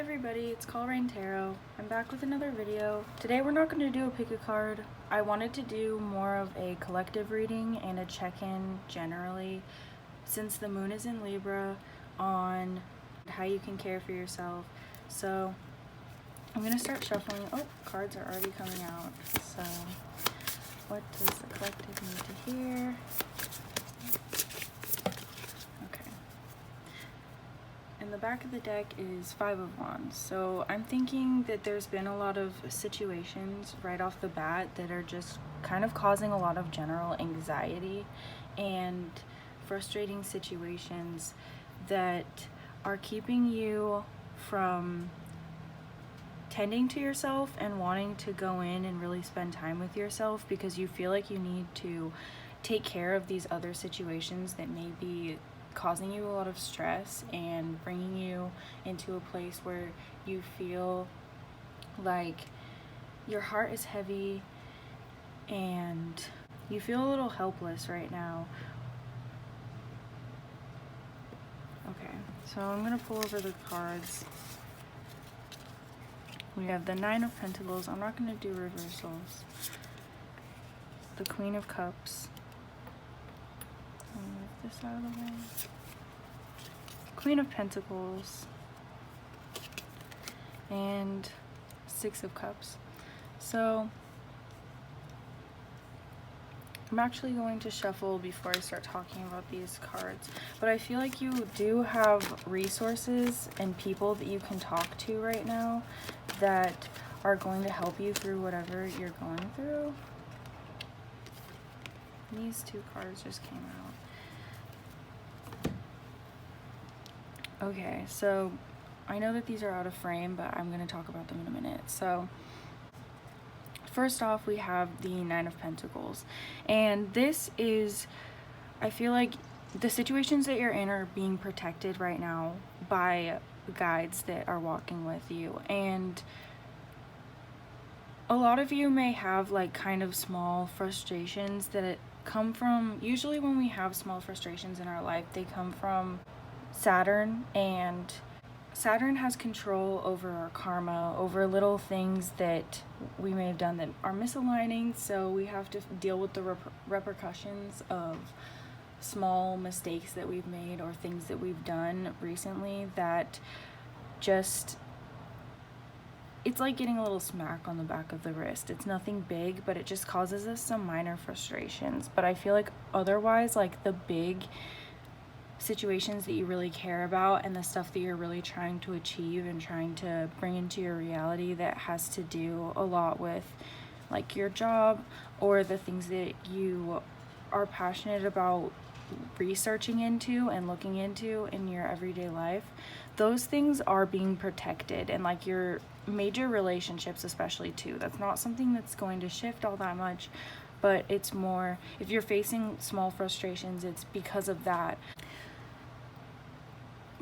everybody, it's Call Rain Tarot. I'm back with another video. Today we're not going to do a pick a card. I wanted to do more of a collective reading and a check-in generally, since the moon is in Libra, on how you can care for yourself. So I'm going to start shuffling. Oh, cards are already coming out. So what does the collective need to hear? And the back of the deck is Five of Wands. So I'm thinking that there's been a lot of situations right off the bat that are just kind of causing a lot of general anxiety and frustrating situations that are keeping you from tending to yourself and wanting to go in and really spend time with yourself, because you feel like you need to take care of these other situations that may be causing you a lot of stress and bringing you into a place where you feel like your heart is heavy and you feel a little helpless right now. Okay, so I'm gonna pull over the cards. We have the Nine of Pentacles. I'm not gonna do reversals. The Queen of Cups. Move this out of the way. Queen of Pentacles and Six of Cups. So I'm actually going to shuffle before I start talking about these cards, but I feel like you do have resources and people that you can talk to right now that are going to help you through whatever you're going through. These two cards just came out. Okay, so I know that these are out of frame, but I'm going to talk about them in a minute. So first off, we have the Nine of Pentacles. And this is, I feel like the situations that you're in are being protected right now by guides that are walking with you. And a lot of you may have like kind of small frustrations that come from, usually when we have small frustrations in our life, they come from Saturn, and Saturn has control over our karma, over little things that we may have done that are misaligning, so we have to deal with the repercussions of small mistakes that we've made or things that we've done recently that just, it's like getting a little smack on the back of the wrist. It's nothing big, but it just causes us some minor frustrations. But I feel like otherwise, like the big situations that you really care about and the stuff that you're really trying to achieve and trying to bring into your reality that has to do a lot with like your job or the things that you are passionate about researching into and looking into in your everyday life, those things are being protected. And like your major relationships especially too, that's not something that's going to shift all that much, but it's more, if you're facing small frustrations, it's because of that.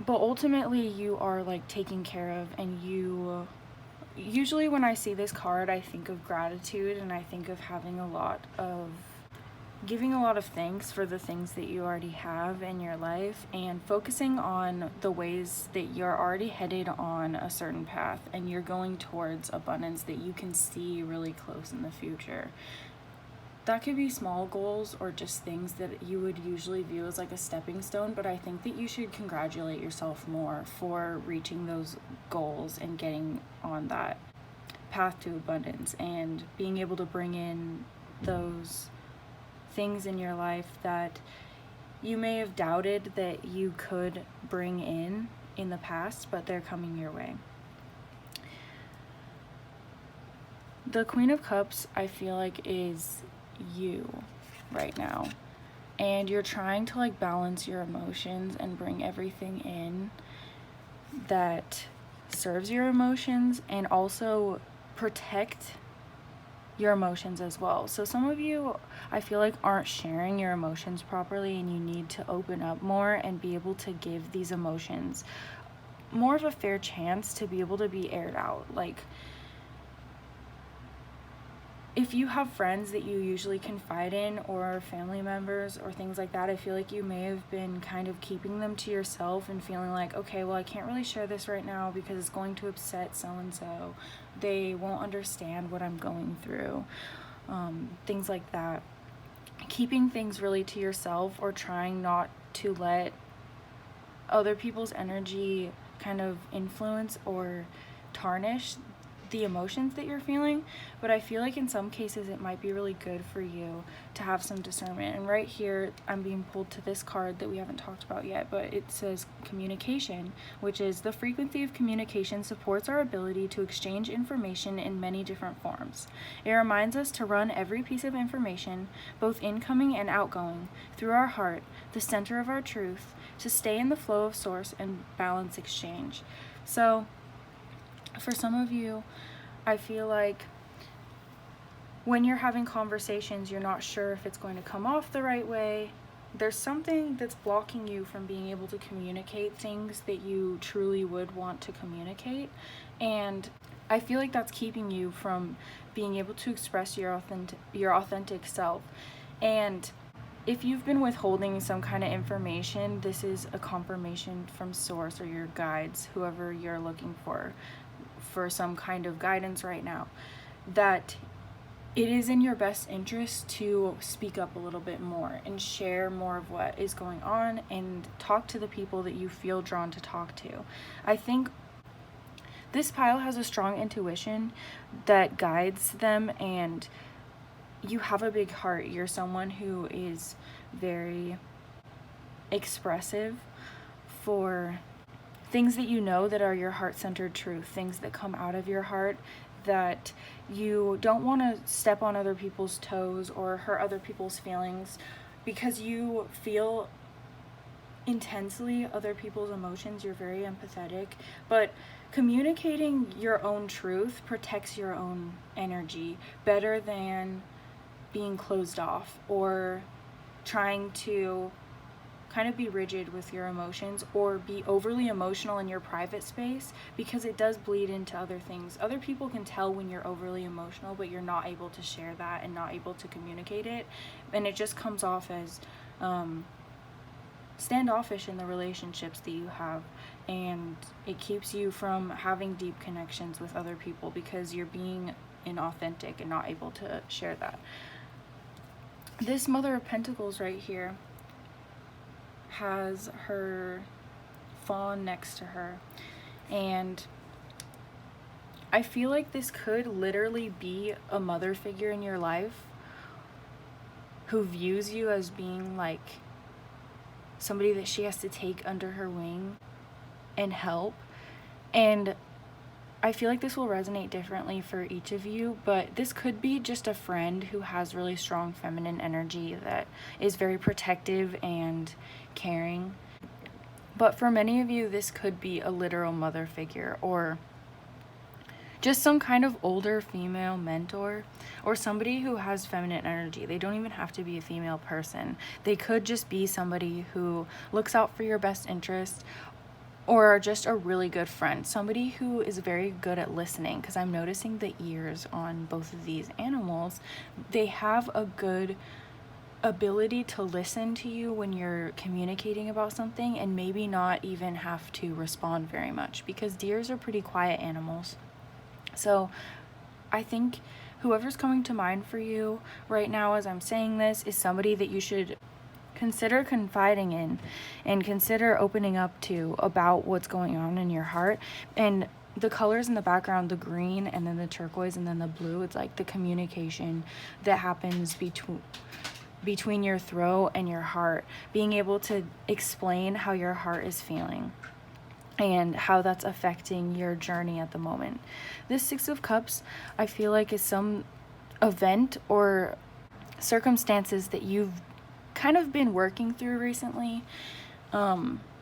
But ultimately you are like taken care of, and you, usually when I see this card, I think of gratitude, and I think of having a lot of, giving a lot of thanks for the things that you already have in your life, and focusing on the ways that you're already headed on a certain path and you're going towards abundance that you can see really close in the future. That could be small goals or just things that you would usually view as like a stepping stone, but I think that you should congratulate yourself more for reaching those goals and getting on that path to abundance and being able to bring in those things in your life that you may have doubted that you could bring in the past, but they're coming your way. The Queen of Cups, I feel like, is you right now, and you're trying to like balance your emotions and bring everything in that serves your emotions and also protect your emotions as well. So some of you, I feel like, aren't sharing your emotions properly, and you need to open up more and be able to give these emotions more of a fair chance to be able to be aired out. Like, if you have friends that you usually confide in, or family members or things like that, I feel like you may have been kind of keeping them to yourself and feeling like, okay, well, I can't really share this right now because it's going to upset so-and-so. They won't understand what I'm going through. Things like that. Keeping things really to yourself, or trying not to let other people's energy kind of influence or tarnish the emotions that you're feeling. But I feel like in some cases it might be really good for you to have some discernment. And right here I'm being pulled to this card that we haven't talked about yet, but it says communication, which is the frequency of communication supports our ability to exchange information in many different forms. It reminds us to run every piece of information, both incoming and outgoing, through our heart, the center of our truth, to stay in the flow of source and balance exchange. So for some of you, I feel like when you're having conversations, you're not sure if it's going to come off the right way. There's something that's blocking you from being able to communicate things that you truly would want to communicate. And I feel like that's keeping you from being able to express your authentic self. And if you've been withholding some kind of information, this is a confirmation from source or your guides, whoever you're looking for some kind of guidance right now, that it is in your best interest to speak up a little bit more and share more of what is going on and talk to the people that you feel drawn to talk to. I think this pile has a strong intuition that guides them, and you have a big heart. You're someone who is very expressive for things that you know that are your heart-centered truth, things that come out of your heart, that you don't want to step on other people's toes or hurt other people's feelings, because you feel intensely other people's emotions. You're very empathetic, but communicating your own truth protects your own energy better than being closed off or trying to kind of be rigid with your emotions or be overly emotional in your private space, because it does bleed into other things. Other people can tell when you're overly emotional, but you're not able to share that and not able to communicate it, and it just comes off as standoffish in the relationships that you have, and it keeps you from having deep connections with other people because you're being inauthentic and not able to share that. This Mother of Pentacles right here has her fawn next to her, and I feel like this could literally be a mother figure in your life who views you as being like somebody that she has to take under her wing and help. And I feel like this will resonate differently for each of you, but this could be just a friend who has really strong feminine energy that is very protective and caring. But for many of you, this could be a literal mother figure, or just some kind of older female mentor, or somebody who has feminine energy. They don't even have to be a female person. They could just be somebody who looks out for your best interest, or just a really good friend, somebody who is very good at listening, because I'm noticing the ears on both of these animals. They have a good ability to listen to you when you're communicating about something, and maybe not even have to respond very much, because deers are pretty quiet animals. So I think whoever's coming to mind for you right now as I'm saying this is somebody that you should consider confiding in and consider opening up to about what's going on in your heart. And the colors in the background, the green and then the turquoise and then the blue, it's like the communication that happens between your throat and your heart, being able to explain how your heart is feeling and how that's affecting your journey at the moment. This Six of Cups, I feel like, is some event or circumstances that you've kind of been working through recently.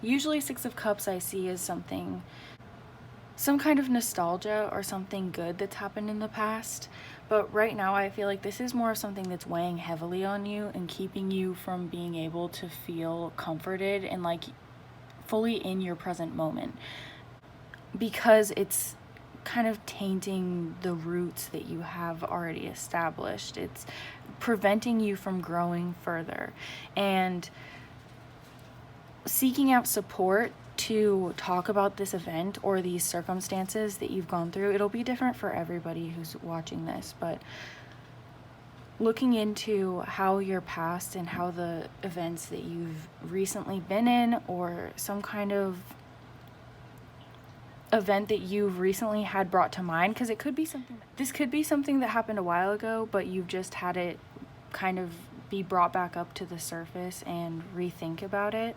Usually Six of Cups I see as some kind of nostalgia or something good that's happened in the past. But right now I feel like this is more of something that's weighing heavily on you and keeping you from being able to feel comforted and like fully in your present moment, because it's kind of tainting the roots that you have already established. It's preventing you from growing further. And seeking out support to talk about this event or these circumstances that you've gone through, it'll be different for everybody who's watching this, but looking into how your past and how the events that you've recently been in, or some kind of event that you've recently had brought to mind, because this could be something that happened a while ago, but you've just had it kind of be brought back up to the surface and rethink about it.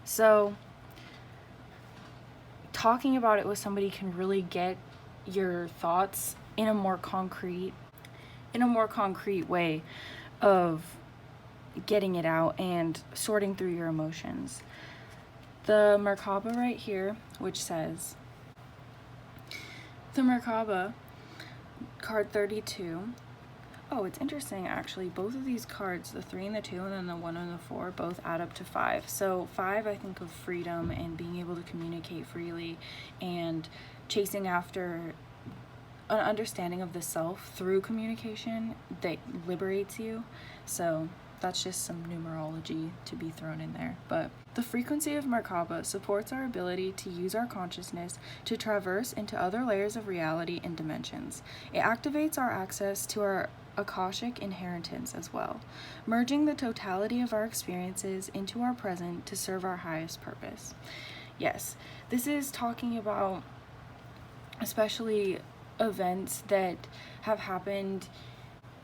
So talking about it with somebody can really get your thoughts in a more concrete way of getting it out and sorting through your emotions. The Merkaba right here, which says, the Merkaba, card 32. Oh, it's interesting actually. Both of these cards, the 3 and the 2 and then the 1 and the 4, both add up to 5. So 5, I think of freedom and being able to communicate freely and chasing after an understanding of the self through communication that liberates you. So that's just some numerology to be thrown in there. But the frequency of Merkaba supports our ability to use our consciousness to traverse into other layers of reality and dimensions. It activates our access to our Akashic inheritance as well, merging the totality of our experiences into our present to serve our highest purpose. Yes, this is talking about especially events that have happened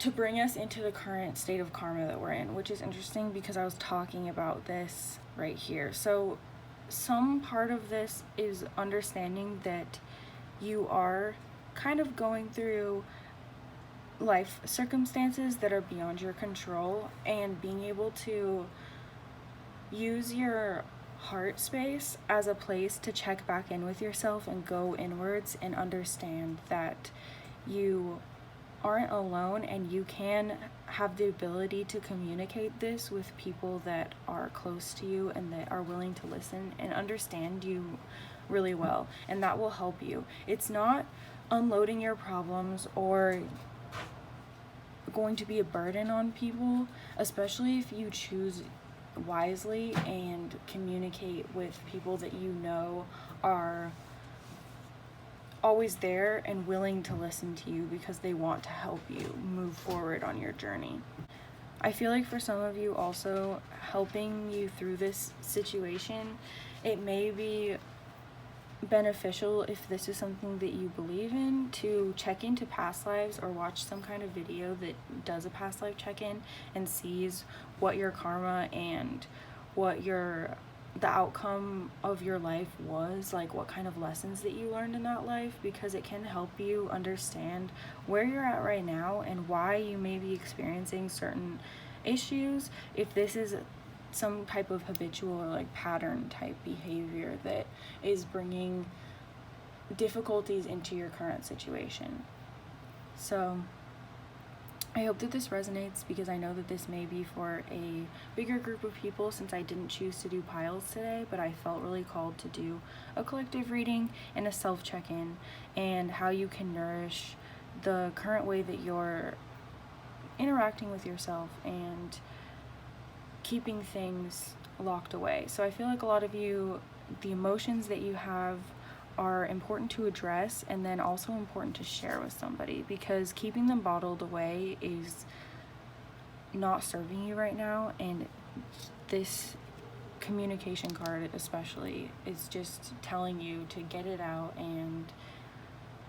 to bring us into the current state of karma that we're in, which is interesting because I was talking about this right here. So some part of this is understanding that you are kind of going through life circumstances that are beyond your control, and being able to use your heart space as a place to check back in with yourself and go inwards and understand that you aren't alone, and you can have the ability to communicate this with people that are close to you and that are willing to listen and understand you really well, and that will help you. It's not unloading your problems or going to be a burden on people, especially if you choose wisely and communicate with people that you know are always there and willing to listen to you because they want to help you move forward on your journey. I feel like for some of you also, helping you through this situation, it may be beneficial, if this is something that you believe in, to check into past lives or watch some kind of video that does a past life check-in and sees what your karma and what the outcome of your life was, like what kind of lessons that you learned in that life, because it can help you understand where you're at right now and why you may be experiencing certain issues, if this is some type of habitual or like pattern type behavior that is bringing difficulties into your current situation. So I hope that this resonates, because I know that this may be for a bigger group of people, since I didn't choose to do piles today, but I felt really called to do a collective reading and a self check-in, and how you can nourish the current way that you're interacting with yourself and keeping things locked away. So I feel like a lot of you, the emotions that you have are important to address, and then also important to share with somebody, because keeping them bottled away is not serving you right now. And this communication card especially is just telling you to get it out and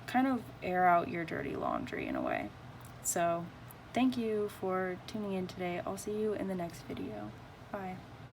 kind of air out your dirty laundry in a way. So thank you for tuning in today. I'll see you in the next video. Bye.